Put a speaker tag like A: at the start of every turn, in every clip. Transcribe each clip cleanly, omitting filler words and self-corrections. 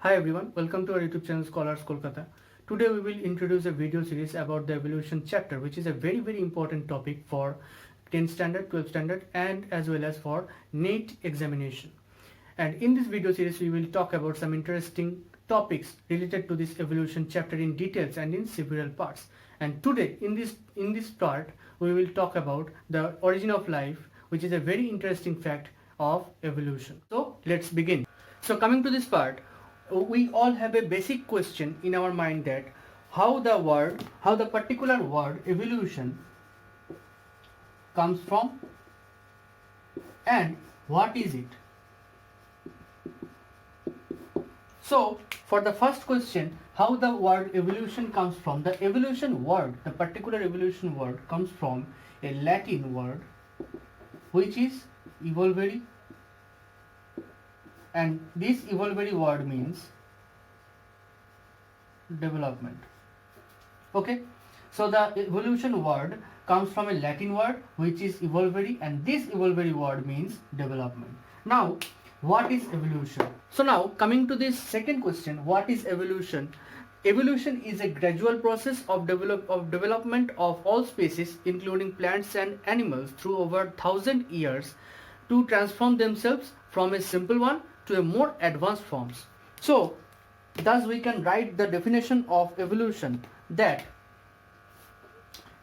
A: Hi everyone, welcome to our YouTube channel Scholars Kolkata. Today we will introduce a video series about the evolution chapter, which is a very important topic for 10th standard, 12th standard and as well as for NEET examination. And in this video series we will talk about some interesting topics related to this evolution chapter in details and in several parts. And today in this part we will talk about the origin of life, which is a very interesting fact of evolution. So let's begin. So coming to this part, we all have a basic question in our mind that how the particular word evolution comes from and what is it. So for the first question, how the word evolution comes from, the evolution word, the particular evolution word comes from a Latin word which is evolvere, and this evolvere word means development. Okay, so the evolution word comes from a Latin word which is evolvere, and this evolvere word means development. Now what is evolution? So now coming to this second question, what is evolution? Evolution is a gradual process of development of all species including plants and animals through over 1,000 years to transform themselves from a simple one to a more advanced forms. So thus we can write the definition of evolution, that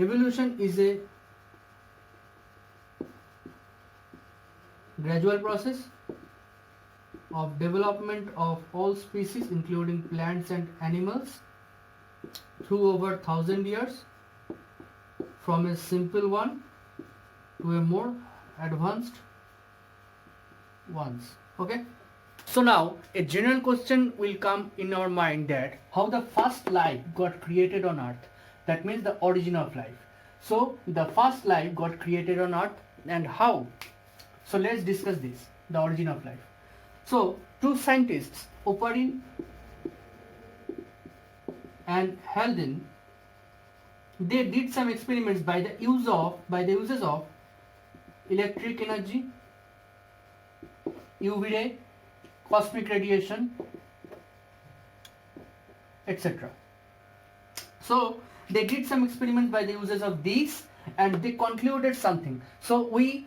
A: evolution is a gradual process of development of all species including plants and animals through over 1,000 years from a simple one to a more advanced ones. Okay, so now a general question will come in our mind that how the first life got created on earth, that means the origin of life. So the first life got created on earth and how. So let's discuss this, the origin of life. So two scientists, Oparin and Haldane, they did some experiments by the uses of electric energy, UV ray, cosmic radiation, etc. So they did some experiments by the uses of these and they concluded something. So we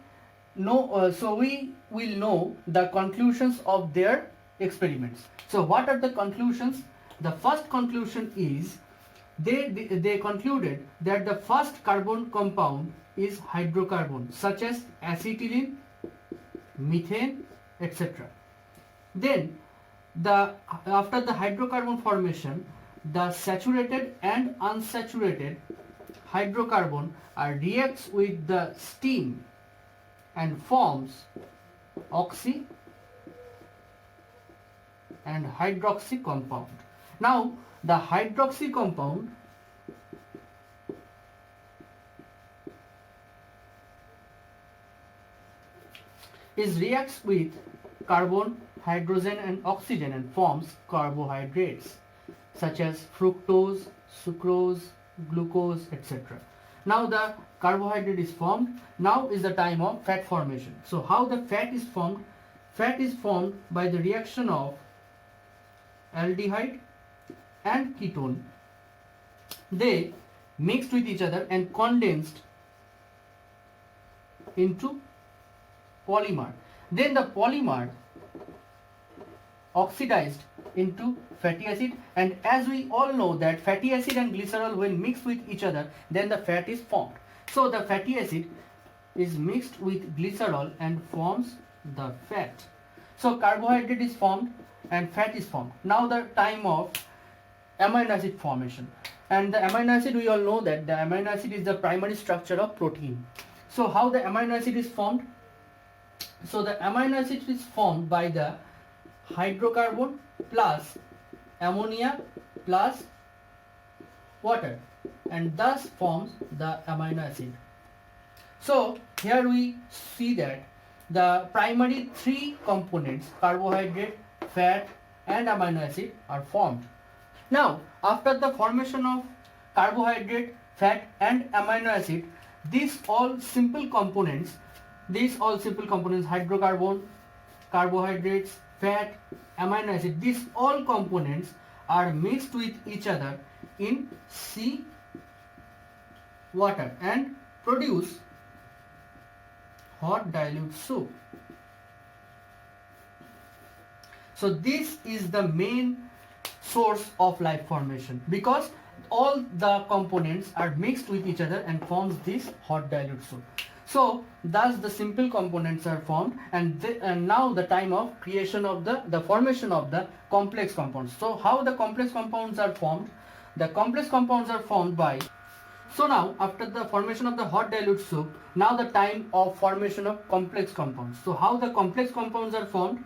A: will know the conclusions of their experiments. So what are the conclusions? The first conclusion is they concluded that the first carbon compound is hydrocarbon such as acetylene, methane, etc. Then after the hydrocarbon formation, the saturated and unsaturated hydrocarbon reacts with the steam and forms oxy and hydroxy compound. Now the hydroxy compound reacts with carbon, hydrogen and oxygen and forms carbohydrates such as fructose, sucrose, glucose, etc. Now the carbohydrate is formed. Now is the time of fat formation. So how the fat is formed? Fat is formed by the reaction of aldehyde and ketone. They mixed with each other and condensed into polymer. Then the polymer oxidized into fatty acid, and as we all know that fatty acid and glycerol when mixed with each other, then the fat is formed. So the fatty acid is mixed with glycerol and forms the fat. So carbohydrate is formed and fat is formed. Now the time of amino acid formation, and the amino acid, we all know that the amino acid is the primary structure of protein. So how the amino acid is formed? So the amino acid is formed by the hydrocarbon plus ammonia plus water, and thus forms the amino acid. So here we see that the primary three components, carbohydrate, fat and amino acid, are formed. Now after the formation of carbohydrate, fat and amino acid, these all simple components hydrocarbon, carbohydrates, fat, amino acid, these all components are mixed with each other in sea water and produce hot dilute soup. So this is the main source of life formation, because all the components are mixed with each other and forms this hot dilute soup. So thus the simple components are formed, and now the time of creation of the formation of the complex compounds. So how the complex compounds are formed? The complex compounds are formed by, so now after the formation of the hot dilute soup, now the time of formation of complex compounds. So how the complex compounds are formed?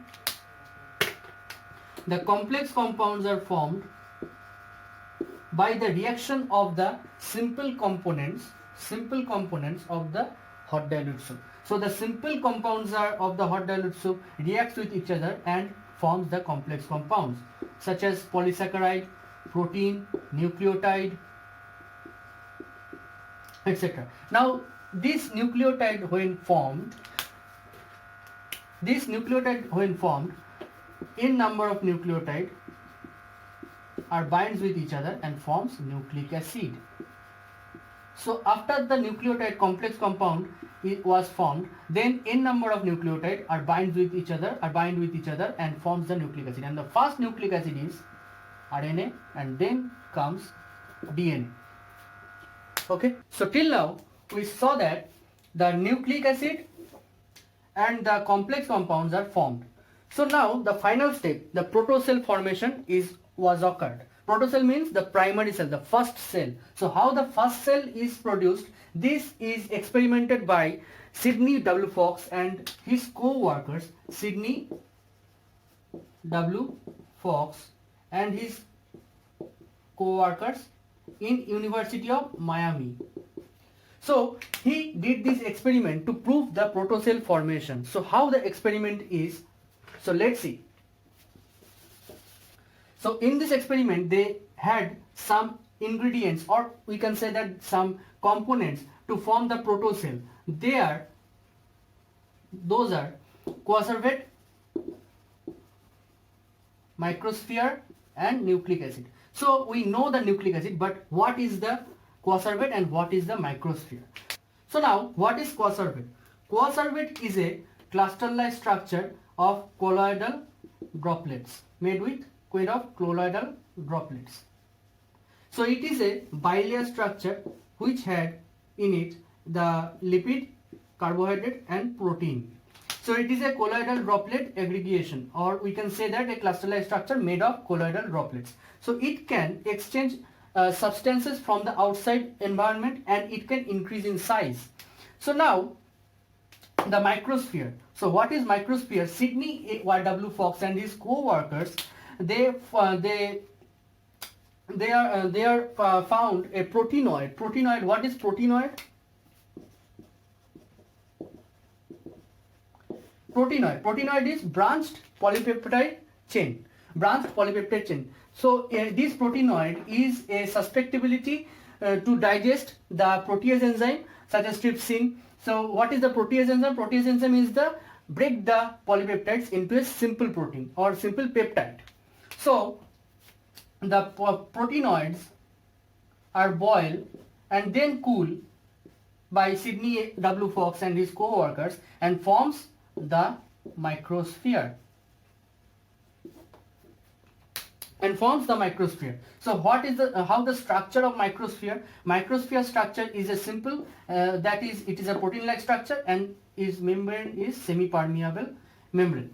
A: The complex compounds are formed by the reaction of the simple components of the hot dilute soup. So the simple compounds of the hot dilute soup reacts with each other and forms the complex compounds, such as polysaccharide, protein, nucleotide, etc. Now this nucleotide when formed, in number of nucleotide are binds with each other and forms nucleic acid. So after the nucleotide complex compound was formed, then n number of nucleotide are bind with each other and forms the nucleic acid. And the first nucleic acid is RNA, and then comes DNA. Okay, so till now we saw that the nucleic acid and the complex compounds are formed. So now the final step, the protocell formation was occurred. Protocell means the primary cell, the first cell. So how the first cell is produced? This is experimented by Sidney W. Fox and his co-workers, Sidney W. Fox and his co-workers in University of Miami. So he did this experiment to prove the protocell formation. So how the experiment is? So let's see. So in this experiment they had some ingredients, or we can say that some components to form the protocell. Those are coacervate, microsphere and nucleic acid. So we know the nucleic acid, but what is the coacervate and what is the microsphere? So now what is coacervate? Coacervate is a cluster-like structure of colloidal droplets, made of colloidal droplets. So it is a bilayer structure which had in it the lipid, carbohydrate and protein. So it is a colloidal droplet aggregation, or we can say that a cluster-like structure made of colloidal droplets. So it can exchange substances from the outside environment, and it can increase in size. So now the microsphere. So what is microsphere? Sidney W. Fox and his co-workers, they found a proteinoid. Proteinoid. What is proteinoid? Proteinoid is branched polypeptide chain. So this proteinoid is a susceptibility to digest the protease enzyme such as trypsin. So what is the protease enzyme? Protease enzyme is the break the polypeptides into a simple protein or simple peptide. So the proteinoids are boiled and then cooled by Sidney W. Fox and his co-workers and forms the microsphere. So what is how the structure of microsphere? Microsphere structure is a simple that is, it is a protein-like structure and its membrane is semi-permeable membrane.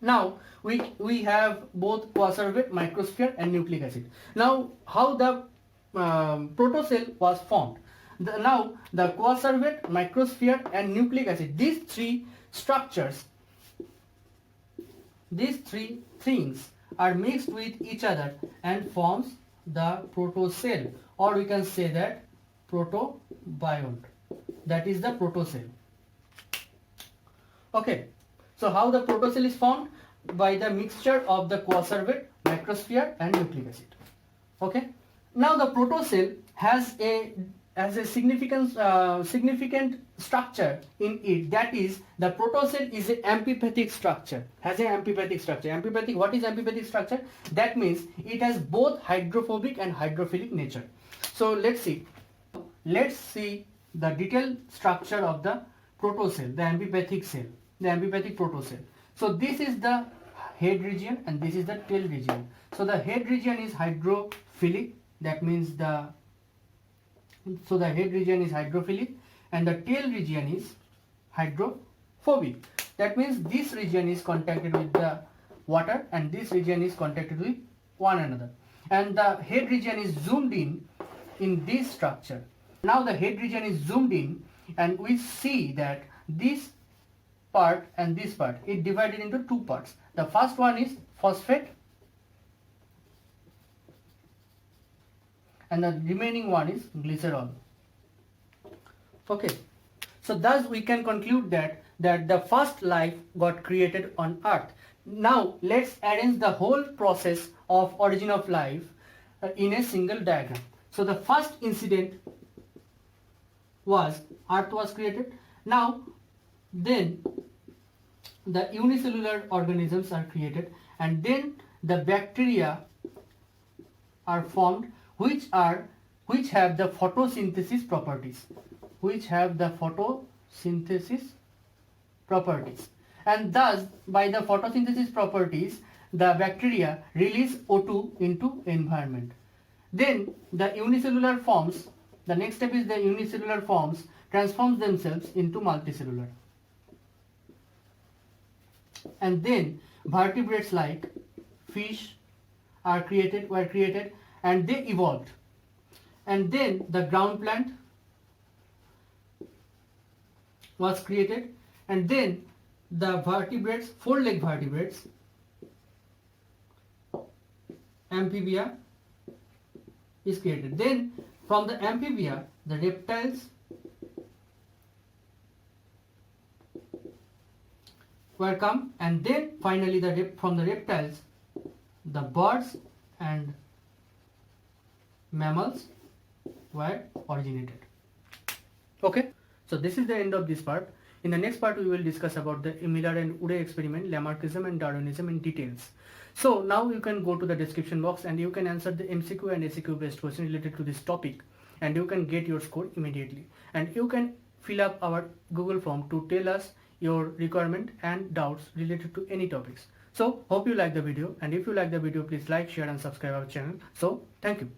A: Now we have both coacervate, microsphere and nucleic acid. Now how the protocell was formed? Now the coacervate, microsphere and nucleic acid, these three structures, these three things are mixed with each other and forms the protocell, or we can say that protobiont, that is the protocell. Okay, so how the protocell is formed? By the mixture of the coacervate, microsphere and nucleic acid. Okay, now the protocell has a has a significant structure in it, that is the protocell is an amphipathic structure, has an amphipathic structure. Amphipathic, what is amphipathic structure? That means it has both hydrophobic and hydrophilic nature. So let's see the detailed structure of the protocell, the amphipathic cell, the amphipathic protocell. So this is the head region and this is the tail region. So the head region is hydrophilic, that means the head region is hydrophilic, and the tail region is hydrophobic. That means this region is contacted with the water and this region is contacted with one another. And the head region is zoomed in this structure. Now the head region is zoomed in and we see that this part and this part is divided into two parts. The first one is phosphate and the remaining one is glycerol. Okay, so thus we can conclude that the first life got created on earth. Now let's arrange the whole process of origin of life in a single diagram. So the first incident was earth was created. Now then the unicellular organisms are created, and then the bacteria are formed which have the photosynthesis properties, and thus by the photosynthesis properties the bacteria release O2 into environment. Then the unicellular forms, the next step is the unicellular forms transforms themselves into multicellular, and then vertebrates like fish were created and they evolved, and then the ground plant was created, and then the vertebrates, four-leg vertebrates, amphibia is created. Then from the amphibia the reptiles were come, and then finally from the reptiles the birds and mammals were originated. Okay, so this is the end of this part. In the next part we will discuss about the Miller and Urey experiment, Lamarckism and Darwinism in details. So now you can go to the description box and you can answer the MCQ and ACQ based question related to this topic, and you can get your score immediately, and you can fill up our Google form to tell us your requirement and doubts related to any topics. So hope you like the video, and if you like the video please like, share and subscribe our channel. So thank you.